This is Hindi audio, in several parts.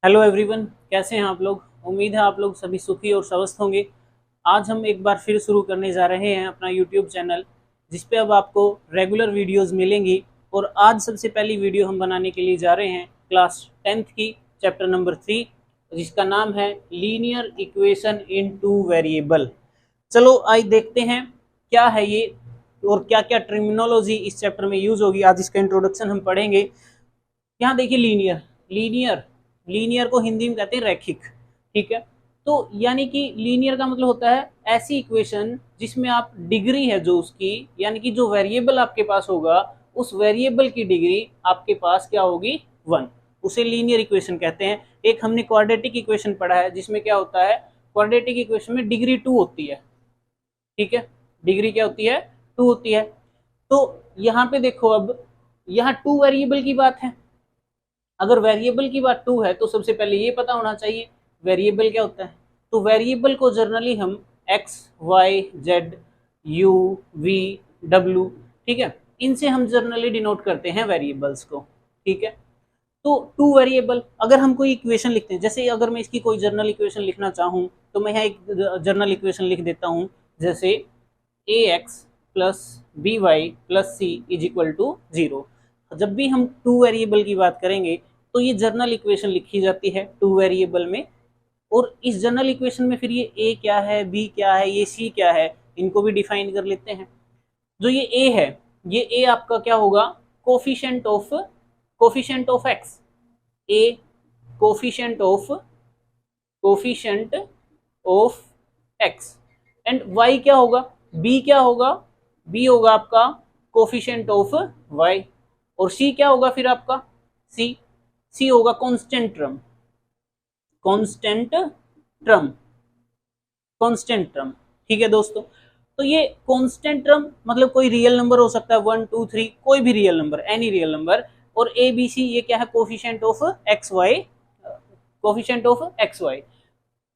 हेलो एवरीवन, कैसे हैं आप लोग। उम्मीद है आप लोग सभी सुखी और स्वस्थ होंगे। आज हम एक बार फिर शुरू करने जा रहे हैं अपना यूट्यूब चैनल, जिस पे अब आपको रेगुलर वीडियोस मिलेंगी। और आज सबसे पहली वीडियो हम बनाने के लिए जा रहे हैं क्लास 10th की, चैप्टर नंबर 3, जिसका नाम है linear equation in two variable. चलो आइए देखते हैं क्या है ये और क्या क्या टर्मिनोलॉजी इस चैप्टर में यूज होगी। आज इसका इंट्रोडक्शन हम पढ़ेंगे। यहाँ देखिए, लीनियर लीनियर लीनियर को हिंदी में कहते हैं रैखिक। ठीक है, तो यानी कि लीनियर का मतलब होता है ऐसी इक्वेशन जिसमें आप डिग्री है जो उसकी, यानी कि जो वेरिएबल आपके पास होगा उस वेरिएबल की डिग्री आपके पास क्या होगी, 1। उसे लीनियर इक्वेशन कहते हैं। एक हमने क्वाड्रेटिक इक्वेशन पढ़ा है जिसमें क्या होता है, क्वाड्रेटिक इक्वेशन में डिग्री 2 होती है। ठीक है, डिग्री क्या होती है, 2 होती है। तो यहाँ पे देखो, अब यहाँ 2 वेरिएबल की बात है। अगर वेरिएबल की बात 2 है तो सबसे पहले ये पता होना चाहिए वेरिएबल क्या होता है। तो वेरिएबल को जनरली हम X, Y, Z, U, V, W, ठीक है, इनसे हम जनरली डिनोट करते हैं वेरिएबल्स को। ठीक है, तो 2 वेरिएबल, अगर हम कोई इक्वेशन लिखते हैं, जैसे अगर मैं इसकी कोई जर्नल इक्वेशन लिखना चाहूँ तो मैं यहाँ एक जर्नल इक्वेशन लिख देता हूँ, जैसे A X plus B Y plus C is equal to 0। जब भी हम 2 वेरिएबल की बात करेंगे तो ये जर्नल इक्वेशन लिखी जाती है 2 वेरिएबल में। और इस जर्नल इक्वेशन में फिर ये ए क्या है, बी क्या है, ये सी क्या है, इनको भी डिफाइन कर लेते हैं। जो ये ए है, ये ए आपका क्या होगा, coefficient of X. A coefficient of X. And Y क्या होगा, बी क्या होगा, बी होगा आपका कोफिशिएंट ऑफ वाई। और सी क्या होगा फिर आपका, सी सी होगा कांस्टेंट ट्रम। ठीक है दोस्तों, तो ये कांस्टेंट ट्रम मतलब कोई रियल नंबर हो सकता है, 1 2 3, कोई भी real number, any real number. और ए बी सी ये क्या है, कोफिशिएंट ऑफ एक्स वाई।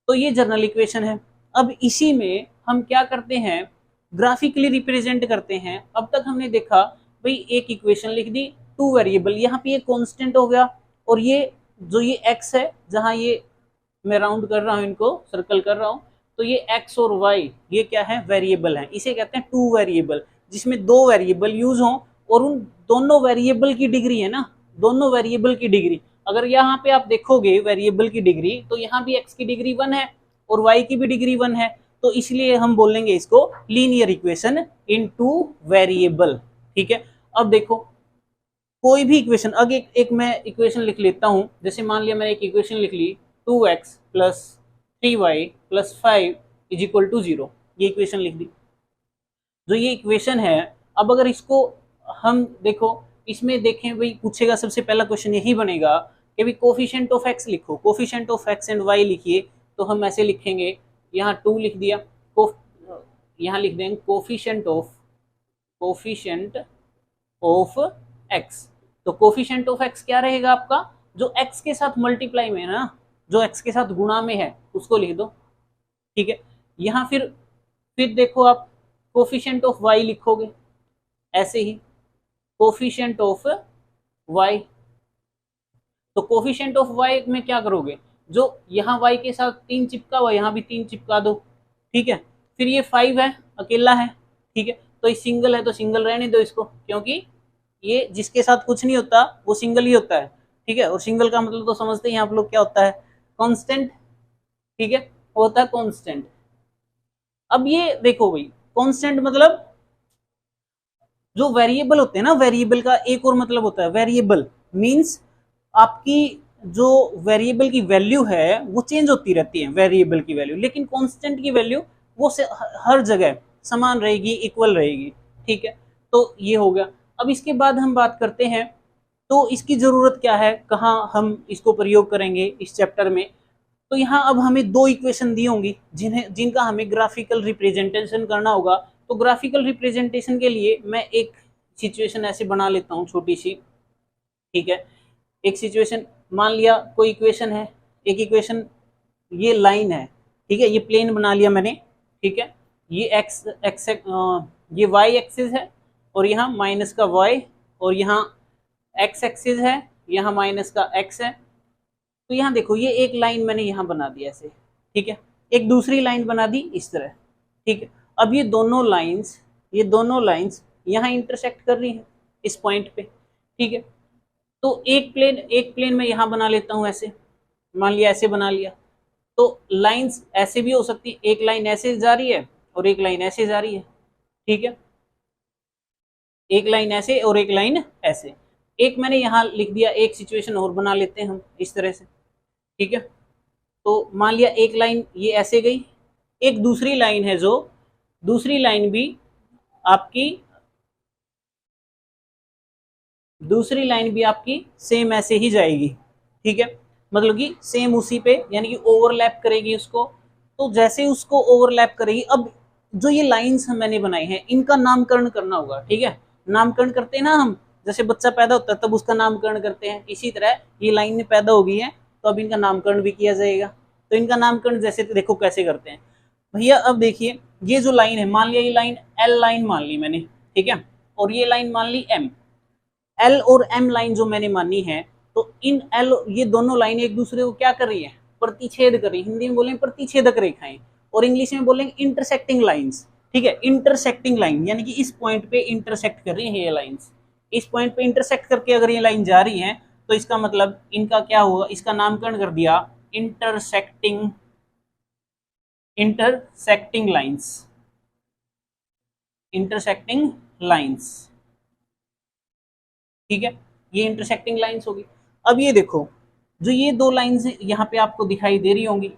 तो ये जनरल इक्वेशन है। अब इसी में हम क्या करते हैं, ग्राफिकली रिप्रेजेंट करते हैं। अब तक हमने देखा भाई, एक इक्वेशन लिख दी, 2 वेरिएबल, यहाँ पे ये कांस्टेंट हो गया। और ये जो ये x है, जहां ये मैं राउंड कर रहा हूं, इनको सर्कल कर रहा हूं, तो ये x और y ये क्या है, वेरिएबल है। इसे कहते हैं 2 वेरिएबल, जिसमें 2 वेरिएबल यूज हों और उन दोनों वेरिएबल की डिग्री है ना, दोनों वेरिएबल की डिग्री। अगर यहाँ पे आप देखोगे वेरिएबल की डिग्री, तो यहाँ भी x की डिग्री 1 है और y की भी डिग्री 1 है। तो इसलिए हम बोलेंगे इसको लीनियर इक्वेशन इन 2 वेरिएबल। ठीक है, अब देखो कोई भी इक्वेशन, अगर एक मैं इक्वेशन लिख लेता हूं, जैसे मान लिया मैंने एक इक्वेशन लिख ली, 2x plus 3y plus 5 is equal to 0। ये इक्वेशन लिख दी, जो ये इक्वेशन है। अब अगर इसको हम देखो, इसमें देखें भाई, पूछेगा सबसे पहला क्वेश्चन यही बनेगा कि भाई कोफिशिएंट ऑफ एक्स लिखो, coefficient of X and Y लिखिए। तो हम ऐसे लिखेंगे, यहाँ 2 लिख दिया, यहाँ लिख देंगे कोफिशिएंट ऑफ एक्स। तो कोफिशिएंट ऑफ एक्स क्या रहेगा आपका, जो एक्स के साथ मल्टीप्लाई में है ना, जो एक्स के साथ गुणा में है, उसको लिख दो। ठीक है, यहाँ फिर देखो आप कोफिशिएंट ऑफ वाई लिखोगे, ऐसे ही कोफिशिएंट ऑफ वाई। तो कोफिशिएंट ऑफ वाई में क्या करोगे, जो यहाँ वाई के साथ 3 चिपका हुआ, यहाँ भी 3 चिपका दो। ठीक है, फिर ये 5 है, अकेला है। ठीक है, तो ये सिंगल है तो सिंगल रहने दो इसको, क्योंकि ये जिसके साथ कुछ नहीं होता वो सिंगल ही होता है। ठीक है, और सिंगल का मतलब तो समझते ही आप लोग क्या होता है, कांस्टेंट। ठीक है, वो होता है कांस्टेंट। अब ये देखो भाई, कांस्टेंट मतलब जो वेरिएबल होते हैं ना, वेरिएबल का एक और मतलब होता है, वेरिएबल मींस आपकी जो वेरिएबल की वैल्यू है वो चेंज होती रहती है, वेरिएबल की वैल्यू, लेकिन कांस्टेंट की वैल्यू वो से हर जगह समान रहेगी, इक्वल रहेगी। ठीक है, तो ये हो गया। अब इसके बाद हम बात करते हैं, तो इसकी जरूरत क्या है, कहाँ हम इसको प्रयोग करेंगे इस चैप्टर में। तो यहाँ अब हमें 2 इक्वेशन दी होंगी जिनका हमें ग्राफिकल रिप्रेजेंटेशन करना होगा। तो ग्राफिकल रिप्रेजेंटेशन के लिए मैं एक सिचुएशन ऐसे बना लेता हूँ, छोटी सी। ठीक है, एक सिचुएशन, मान लिया कोई इक्वेशन है, एक इक्वेशन, ये लाइन है। ठीक है, ये प्लेन बना लिया मैंने। ठीक है, ये ये वाई एक्सिस है, और यहाँ माइनस का वाई, और यहाँ एक्स एक्सिस है, यहाँ माइनस का एक्स है। तो यहाँ देखो ये एक लाइन मैंने यहाँ बना दी ऐसे, ठीक है, एक दूसरी लाइन बना दी इस तरह, ठीक है। अब ये दोनों लाइंस यहाँ इंटरसेक्ट कर रही हैं इस पॉइंट पे, ठीक है। तो एक प्लेन मैं यहाँ बना लेता हूँ ऐसे, मान लिया ऐसे बना लिया। तो लाइंस ऐसे भी हो सकती है, एक लाइन ऐसे जा रही है और एक लाइन ऐसे जा रही है, ठीक है, एक लाइन ऐसे और एक लाइन ऐसे। एक मैंने यहाँ लिख दिया, एक सिचुएशन और बना लेते हैं हम इस तरह से, ठीक है। तो मान लिया एक लाइन ये ऐसे गई, एक दूसरी लाइन है जो दूसरी लाइन भी आपकी दूसरी लाइन भी आपकी सेम ऐसे ही जाएगी, ठीक है, मतलब कि सेम उसी पे, यानी कि ओवरलैप करेगी उसको। तो जैसे उसको ओवरलैप करेगी, अब जो ये लाइंस मैंने बनाई हैं इनका नामकरण करना होगा, ठीक है। नामकरण करते हैं ना हम, जैसे बच्चा पैदा होता है तब उसका नामकरण करते हैं, इसी तरह ये लाइन पैदा हो गई है तो अब इनका नामकरण भी किया जाएगा। तो इनका नामकरण जैसे देखो कैसे करते हैं भैया। अब देखिए ये जो लाइन है, मान लिया ये लाइन एल लाइन मान ली मैंने, ठीक है, और ये लाइन मान ली एम। एल और एम लाइन जो मैंने मानी है, तो इन एल ये दोनों लाइन एक दूसरे को क्या कर रही है, प्रतिच्छेद कर रही है। हिंदी में बोलेंगे प्रतिच्छेदक रेखाएं, और इंग्लिश में बोलेंगे इंटरसेक्टिंग लाइंस, ठीक है। इंटरसेक्टिंग लाइन यानी कि इस पॉइंट पे इंटरसेक्ट कर रही है ये लाइंस, इस पॉइंट पे इंटरसेक्ट करके अगर ये लाइन जा रही है तो इसका मतलब इनका क्या होगा, इसका नामकरण कर दिया इंटरसेक्टिंग लाइंस, इंटरसेक्टिंग लाइंस, ठीक है। ये इंटरसेक्टिंग लाइंस होगी। अब ये देखो जो ये दो लाइंस यहाँ पे आपको दिखाई दे रही होंगी,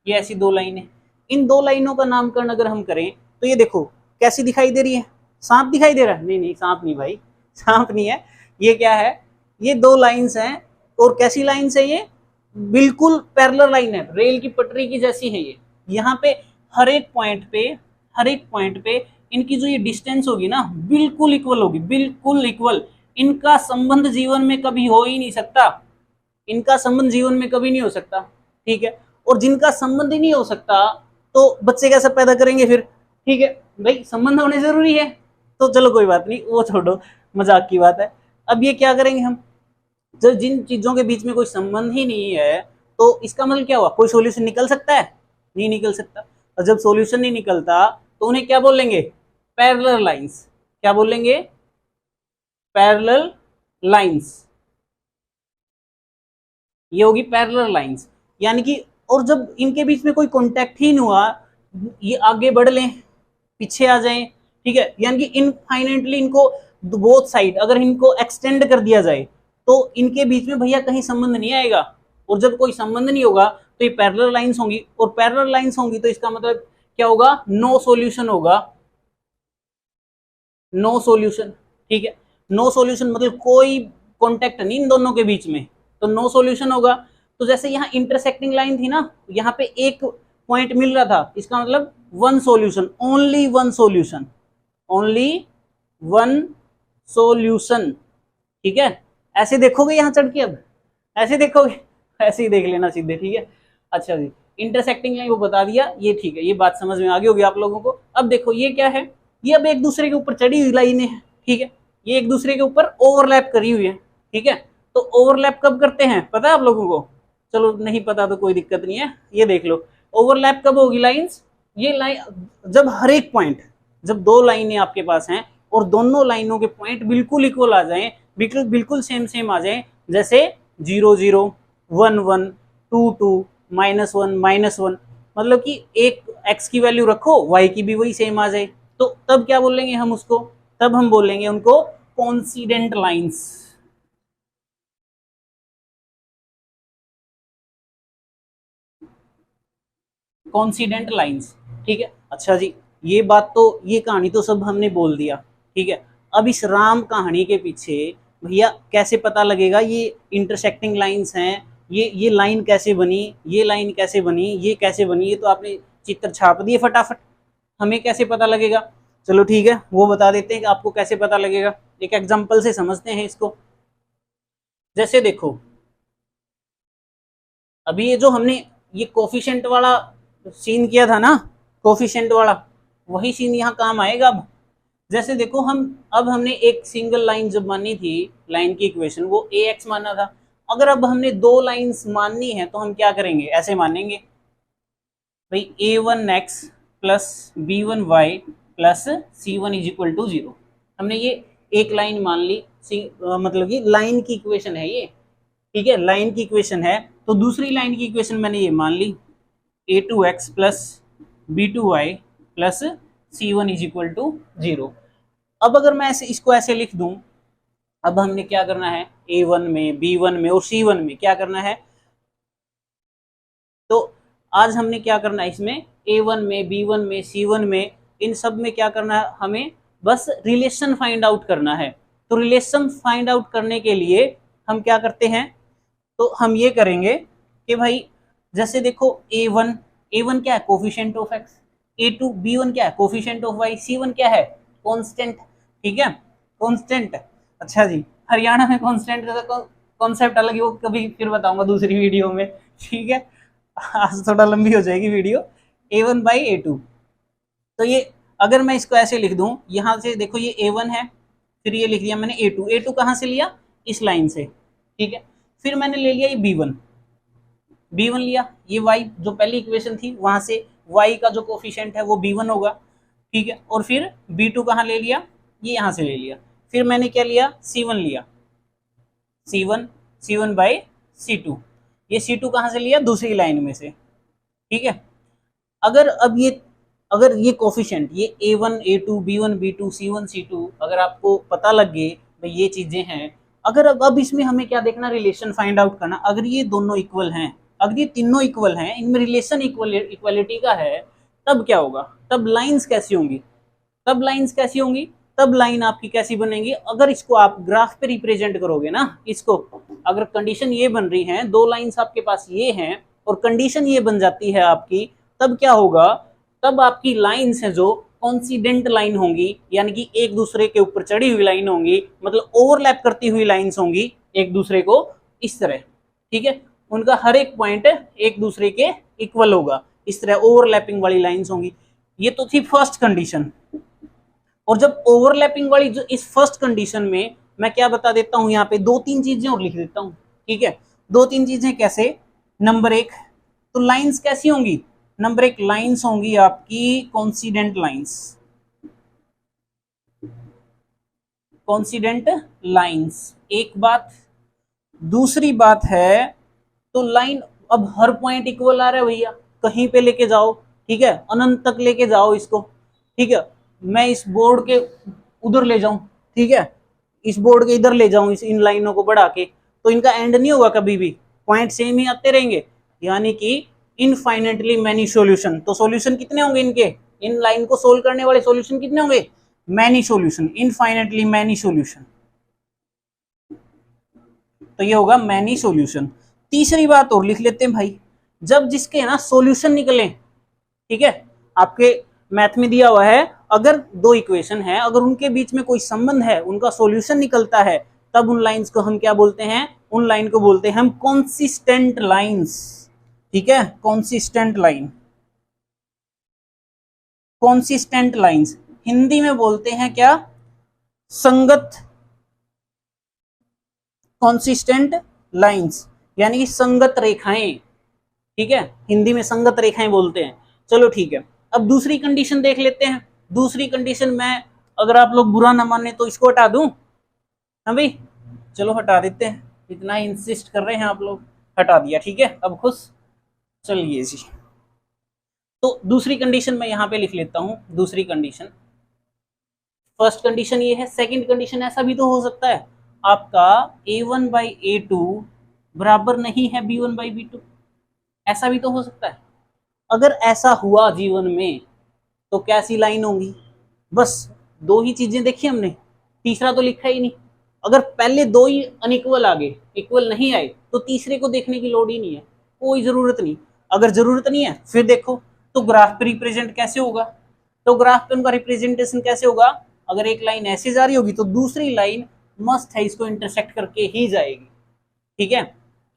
ये ऐसी दो लाइनें, इन दो लाइनों का नामकरण अगर हम करें तो ये देखो कैसी दिखाई दे रही है, सांप दिखाई दे रहा है, नहीं नहीं सांप नहीं भाई, सांप नहीं है, ये क्या है, ये दो लाइंस हैं। और कैसी लाइंस है ये, बिल्कुल पैरेलल लाइन है, रेल की पटरी की जैसी है ये। यहाँ पे हर एक पॉइंट पे इनकी जो ये डिस्टेंस होगी ना बिल्कुल इक्वल होगी, बिल्कुल इक्वल। इनका संबंध जीवन में कभी हो ही नहीं सकता, इनका संबंध जीवन में कभी नहीं हो सकता, ठीक है। और जिनका संबंध ही नहीं हो सकता तो बच्चे कैसे पैदा करेंगे फिर, ठीक है भाई, संबंध होने जरूरी है। तो चलो कोई बात नहीं, वो छोड़ो, मजाक की बात है। अब ये क्या करेंगे हम, जब जिन चीजों के बीच में कोई संबंध ही नहीं है तो इसका मतलब क्या हुआ, कोई सॉल्यूशन निकल सकता है, नहीं निकल सकता। और जब सॉल्यूशन नहीं निकलता तो उन्हें क्या बोलेंगे, पैरेलल लाइंस। क्या बोलेंगे, पैरेलल लाइंस, ये होगी पैरेलल लाइंस। यानी कि और जब इनके बीच में कोई कांटेक्ट ही नहीं हुआ, ये आगे बढ़ लें पीछे आ जाएं, ठीक है, यानी कि इनफाइनेटली इनको बोथ साइड अगर इनको एक्सटेंड कर दिया जाए तो इनके बीच में भैया कहीं संबंध नहीं आएगा। और जब कोई संबंध नहीं होगा तो ये पैरेलल लाइंस होंगी, और पैरेलल लाइंस होंगी तो इसका मतलब क्या होगा, नो सॉल्यूशन होगा, नो सॉल्यूशन, ठीक है। नो सॉल्यूशन मतलब कोई कॉन्टेक्ट नहीं इन दोनों के बीच में, तो नो सॉल्यूशन होगा। तो जैसे यहाँ इंटरसेक्टिंग लाइन थी ना, यहाँ पे एक पॉइंट मिल रहा था, इसका मतलब one solution, only one solution, only one solution, ठीक है। ऐसे देखोगे यहाँ चढ़ के, अब ऐसे देखोगे, ऐसे ही देख लेना सीधे, ठीक है। अच्छा जी, इंटरसेक्टिंग लाइन वो बता दिया, ये ठीक है, ये बात समझ में आ गई होगी आप लोगों को। अब देखो ये क्या है, ये अब एक दूसरे के ऊपर चढ़ी हुई लाइनें हैं, ठीक है, ये एक दूसरे के ऊपर ओवरलैप करी हुई है, ठीक है। तो ओवरलैप कब करते हैं पता है आप लोगों को, चलो नहीं पता तो कोई दिक्कत नहीं है, ये देख लो ओवरलैप कब होगी लाइंस, ये लाइन जब हर एक पॉइंट, जब दो लाइनें आपके पास हैं और दोनों लाइनों के पॉइंट बिल्कुल इक्वल आ जाएं, बिल्कुल सेम आ जाएं, जैसे 0 0 1 1 2 2 -1 -1, मतलब कि एक x की वैल्यू रखो y की भी वही सेम आ जाए, तो तब क्या बोलेंगे हम उसको, तब हम बोलेंगे उनको कोइंसिडेंट लाइंस, कोइंसिडेंट लाइंस, ठीक है। अच्छा जी, ये बात तो, ये कहानी तो सब हमने बोल दिया, ठीक है। अब इस राम कहानी के पीछे भैया कैसे पता लगेगा ये इंटरसेक्टिंग लाइंस हैं, ये लाइन कैसे बनी, ये लाइन कैसे बनी, ये कैसे बनी, ये तो आपने चित्र छाप दिए फटाफट, हमें कैसे पता लगेगा। चलो ठीक है, वो बता देते हैं कि आपको कैसे पता लगेगा, एक एग्जांपल से समझते हैं इसको। जैसे देखो अभी ये जो हमने ये कोफिशिएंट वाला सीन किया था ना, कोफिशिएंट वाला, वही सीन यहाँ काम आएगा। अब जैसे देखो हम, अब हमने एक सिंगल लाइन जब मानी थी, लाइन की इक्वेशन वो ए एक्स माना था, अगर अब हमने दो लाइंस माननी है तो हम क्या करेंगे, ऐसे मानेंगे भाई a1x plus b1y plus c1 is equal to 0। हमने ये एक लाइन मान ली, मतलब कि लाइन की इक्वेशन है ये, ठीक है, लाइन की इक्वेशन है। तो दूसरी लाइन की इक्वेशन मैंने ये मान ली a2x plus b2y plus c1 is equal to 0। अब अगर मैं इसको ऐसे लिख दूं, अब हमने क्या करना है, a1 में, b1 में और c1 में क्या करना है, तो आज हमने क्या करना है इसमें, a1 में, b1 में, c1 में, इन सब में क्या करना है, हमें बस रिलेशन फाइंड आउट करना है। तो रिलेशन फाइंड आउट करने के लिए हम क्या करते हैं, तो हम ये करेंगे कि भाई जैसे देखो a1 क्या है, coefficient of x, a2 b1 क्या है, कोफिशिएंट ऑफ y, c1 क्या है, कांस्टेंट, ठीक है, कांस्टेंट। अच्छा जी, हरियाणा में कांस्टेंट का कॉन्सेप्ट अलग है, वो कभी फिर बताऊंगा दूसरी वीडियो में, ठीक है, आज थोड़ा लंबी हो जाएगी वीडियो। a1 बाई a2, तो ये अगर मैं इसको ऐसे लिख दूं, यहां से देखो ये a1 है, फिर ये लिख दिया मैंने a2 कहां से लिया, इस लाइन से, ठीक है, फिर मैंने ले लिया ये b1 लिया, ये y जो पहली इक्वेशन थी वहां से y का जो कोफिशिएंट है वो b1 होगा, ठीक है, और फिर b2 कहां ले लिया, ये यहां से ले लिया, फिर मैंने क्या लिया, c1 लिया, c1 बाई c2, ये c2 कहां से लिया, दूसरी लाइन में से, ठीक है। अगर ये कोफिशिएंट, ये a1 a2 b1 b2 c1 c2 अगर आपको पता लग गए भाई ये चीजें हैं, अगर अब इसमें हमें क्या देखना, रिलेशन फाइंड आउट करना। अगर ये दोनों इक्वल हैं, अगर ये तीनों इक्वल हैं, इनमें रिलेशन इक्वलिटी का है, तब क्या होगा, तब लाइंस कैसी होंगी, तब लाइन आपकी कैसी बनेगी, अगर इसको आप ग्राफ पे रिप्रेजेंट करोगे ना, इसको अगर कंडीशन ये बन रही है, दो लाइंस आपके पास ये हैं और कंडीशन ये बन जाती है आपकी, तब क्या होगा, तब आपकी लाइंस है जो कॉन्सिडेंट लाइन होंगी, यानी कि एक दूसरे के ऊपर चढ़ी हुई लाइन होंगी, मतलब ओवरलैप करती हुई लाइंस होंगी एक दूसरे को, इस तरह, ठीक है, उनका हर एक पॉइंट एक दूसरे के इक्वल होगा, इस तरह ओवरलैपिंग वाली लाइंस होंगी। ये तो थी फर्स्ट कंडीशन। और जब ओवरलैपिंग वाली जो इस फर्स्ट कंडीशन में, मैं क्या बता देता हूं, यहाँ पे दो तीन चीजें और लिख देता हूं, ठीक है, दो तीन चीजें कैसे, नंबर एक, तो लाइंस कैसी होंगी, नंबर एक, लाइंस होंगी आपकी कॉन्सिडेंट लाइंस, एक बात। दूसरी बात है, तो लाइन अब हर पॉइंट इक्वल आ रहा है भैया, कहीं पे लेके जाओ, ठीक है, अनंत तक लेके जाओ इसको, ठीक है, मैं इस बोर्ड के उधर ले जाऊं, ठीक है, इस बोर्ड के इधर ले जाऊं, इन लाइनों को बढ़ा के, तो इनका एंड नहीं होगा कभी भी, पॉइंट सेम ही आते रहेंगे, यानी कि इनफाइनेटली मैनी सॉल्यूशन। तो सॉल्यूशन कितने होंगे इनके, इन लाइन को सोल्व करने वाले सॉल्यूशन कितने होंगे, many solution, infinitely many solution, तो ये होगा मैनी सॉल्यूशन। तीसरी बात और लिख लेते हैं भाई, जब जिसके ना सॉल्यूशन निकले, ठीक है, आपके मैथ में दिया हुआ है, अगर दो इक्वेशन है, अगर उनके बीच में कोई संबंध है, उनका सॉल्यूशन निकलता है, तब उन लाइंस को हम क्या बोलते हैं, उन लाइन को बोलते हैं हम कॉन्सिस्टेंट लाइंस, ठीक है, कॉन्सिस्टेंट लाइंस हिंदी में बोलते हैं क्या, संगत, कॉन्सिस्टेंट लाइंस यानी कि संगत रेखाएं, ठीक है, हिंदी में संगत रेखाएं बोलते हैं। चलो ठीक है, अब दूसरी कंडीशन देख लेते हैं। दूसरी कंडीशन में अगर आप लोग बुरा ना माने तो इसको हटा दूं, हाँ भाई, चलो हटा देते हैं, इतना इंसिस्ट कर रहे हैं आप लोग, हटा दिया, ठीक है, अब खुश, चलिए जी। तो दूसरी कंडीशन मैं यहां पे लिख लेता हूं, दूसरी कंडीशन, फर्स्ट कंडीशन ये है, सेकंड कंडीशन ऐसा भी तो हो सकता है आपका a1 बाई a2 बराबर नहीं है b1 बाई b2, ऐसा भी तो हो सकता है। अगर ऐसा हुआ जीवन में तो कैसी लाइन होंगी, बस दो ही चीजें देखी हमने, तीसरा तो लिखा ही नहीं। अगर पहले दो ही अनइक्वल आ गए, इक्वल नहीं आए, तो तीसरे को देखने की लोड ही नहीं है, कोई जरूरत नहीं। अगर जरूरत नहीं है फिर देखो तो ग्राफ पे रिप्रेजेंट कैसे होगा, तो ग्राफ पे उनका रिप्रेजेंटेशन कैसे होगा, अगर एक लाइन ऐसे जा रही होगी तो दूसरी लाइन मस्ट है इसको इंटरसेक्ट करके ही जाएगी, ठीक है,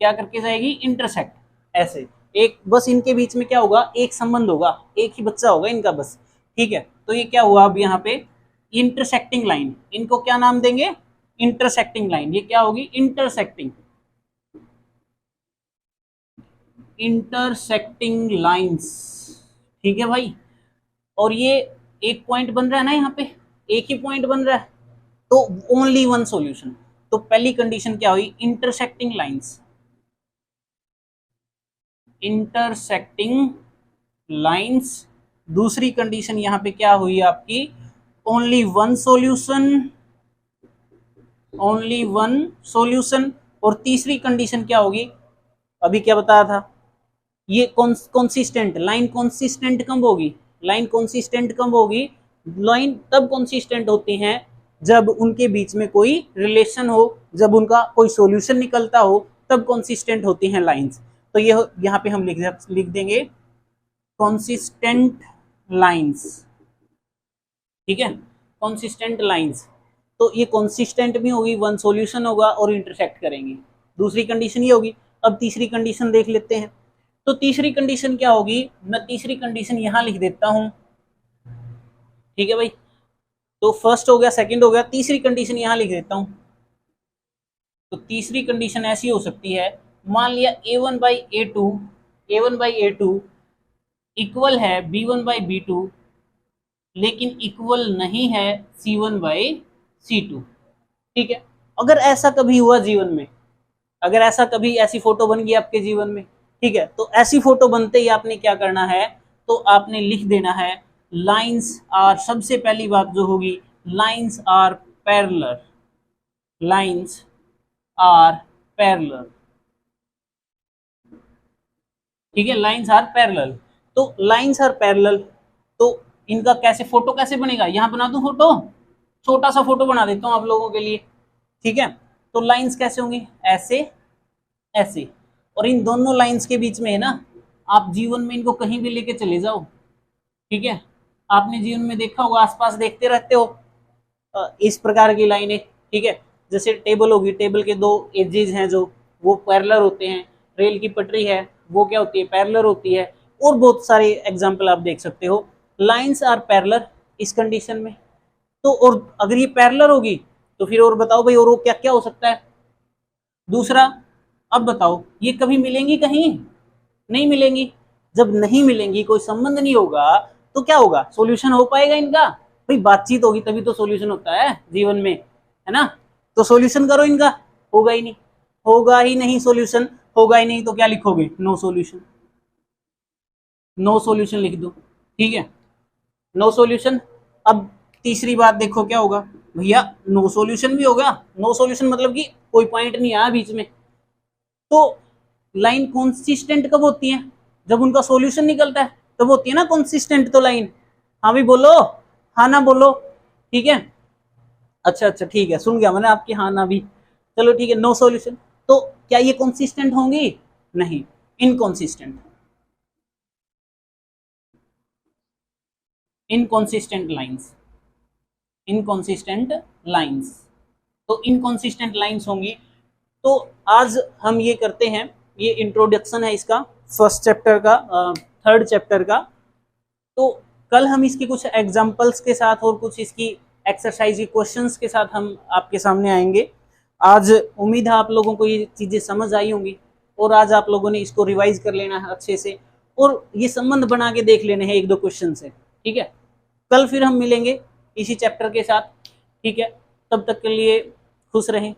क्या करके जाएगी, इंटरसेक्ट, ऐसे एक, बस इनके बीच में क्या होगा, एक संबंध होगा, एक ही बच्चा होगा इनका बस, ठीक है। तो ये क्या हुआ अब यहाँ पे इंटरसेक्टिंग लाइन, इनको क्या नाम देंगे, इंटरसेक्टिंग लाइन, ये क्या होगी, इंटरसेक्टिंग, इंटरसेक्टिंग लाइंस। ठीक है भाई, और ये एक पॉइंट बन रहा है ना, यहाँ पे एक ही पॉइंट बन रहा है, तो ओनली वन सॉल्यूशन। तो पहली कंडीशन क्या हुई, इंटरसेक्टिंग लाइंस, इंटरसेक्टिंग लाइंस। दूसरी कंडीशन यहां पे क्या हुई आपकी, only one solution, only one solution. और तीसरी कंडीशन क्या होगी, अभी क्या बताया था, ये कॉन्सिस्टेंट लाइन, कॉन्सिस्टेंट कब होगी, लाइन कॉन्सिस्टेंट कब होगी, लाइन तब कॉन्सिस्टेंट होती हैं जब उनके बीच में कोई रिलेशन हो, जब उनका कोई सॉल्यूशन निकलता हो, तब कॉन्सिस्टेंट होती हैं लाइंस। तो ये यहाँ पे हम लिख देंगे कॉन्सिस्टेंट लाइंस। ठीक है, कॉन्सिस्टेंट लाइंस। तो ये कॉन्सिस्टेंट भी होगी, वन सॉल्यूशन होगा और इंटरसेक्ट करेंगे। दूसरी कंडीशन ये होगी। अब तीसरी कंडीशन देख लेते हैं। तो तीसरी कंडीशन क्या होगी, मैं तीसरी कंडीशन यहां लिख देता हूं। ठीक है भाई, तो फर्स्ट हो गया, सेकंड हो गया, तीसरी कंडीशन यहां लिख देता हूं। तो तीसरी कंडीशन ऐसी हो सकती है, मान लिया a1 by a2, a1 by a2 equal है b1 बाई b2, लेकिन इक्वल नहीं है c1 बाई c2। ठीक है, अगर ऐसा कभी हुआ जीवन में, अगर ऐसा कभी ऐसी फोटो बन गई आपके जीवन में, ठीक है, तो ऐसी फोटो बनते ही आपने क्या करना है, तो आपने लिख देना है लाइंस आर, सबसे पहली बात जो होगी, lines are parallel, lines are parallel. ठीक है, लाइंस आर पैरेलल। तो लाइंस आर पैरेलल, तो इनका कैसे फोटो कैसे बनेगा, यहां बना दूं फोटो, छोटा सा फोटो बना देता हूं आप लोगों के लिए। ठीक है, तो लाइंस कैसे होंगी, ऐसे ऐसे, और इन दोनों लाइंस के बीच में है ना, आप जीवन में इनको कहीं भी लेके चले जाओ। ठीक है, आपने जीवन में देखा होगा, आसपास देखते रहते हो इस प्रकार की लाइनें। ठीक है, जैसे टेबल होगी, टेबल के दो एजेस हैं जो वो पैरेलल होते हैं, रेल की पटरी है वो क्या होती है, पैरेलल होती है, और बहुत सारे एग्जाम्पल आप देख सकते हो। लाइंस आर पैरेलल इस कंडीशन में। तो और अगर ये पैरेलल होगी तो फिर और बताओ भाई, और वो क्या क्या हो सकता है। दूसरा, अब बताओ ये कभी मिलेंगी कहीं, नहीं मिलेंगी। जब नहीं मिलेंगी, कोई संबंध नहीं होगा, तो क्या होगा, सॉल्यूशन हो पाएगा इनका, भाई बातचीत होगी तभी तो सॉल्यूशन होता है जीवन में, है ना। तो सॉल्यूशन करो इनका, होगा ही नहीं, होगा ही नहीं सॉल्यूशन, होगा ही नहीं, तो क्या लिखोगे, नो सॉल्यूशन, नो सॉल्यूशन लिख दो। ठीक है, नो सॉल्यूशन। अब तीसरी बात देखो क्या होगा, भैया नो सॉल्यूशन भी होगा, नो सॉल्यूशन मतलब कि कोई पॉइंट नहीं आया बीच में, तो लाइन कॉन्सिस्टेंट कब होती है, जब उनका सॉल्यूशन निकलता है तब होती है ना कॉन्सिस्टेंट तो लाइन। हाँ भी बोलो, हाँ ना बोलो। ठीक है, अच्छा अच्छा ठीक है, सुन गया मैंने आपकी हाँ ना भी। चलो ठीक है, नो सॉल्यूशन। तो क्या ये कॉन्सिस्टेंट होंगी, नहीं, inconsistent, inconsistent lines, inconsistent lines. तो इनकॉन्सिस्टेंट लाइंस होंगी। तो आज हम ये करते हैं, ये इंट्रोडक्शन है इसका, फर्स्ट चैप्टर का, थर्ड चैप्टर का। तो कल हम इसकी कुछ एग्जांपल्स के साथ और कुछ इसकी एक्सरसाइज के क्वेश्चंस के साथ हम आपके सामने आएंगे। आज उम्मीद है आप लोगों को ये चीज़ें समझ आई होंगी, और आज आप लोगों ने इसको रिवाइज कर लेना है अच्छे से, और ये संबंध बना के देख लेने हैं एक दो क्वेश्चन से। ठीक है, कल फिर हम मिलेंगे इसी चैप्टर के साथ। ठीक है, तब तक के लिए खुश रहें।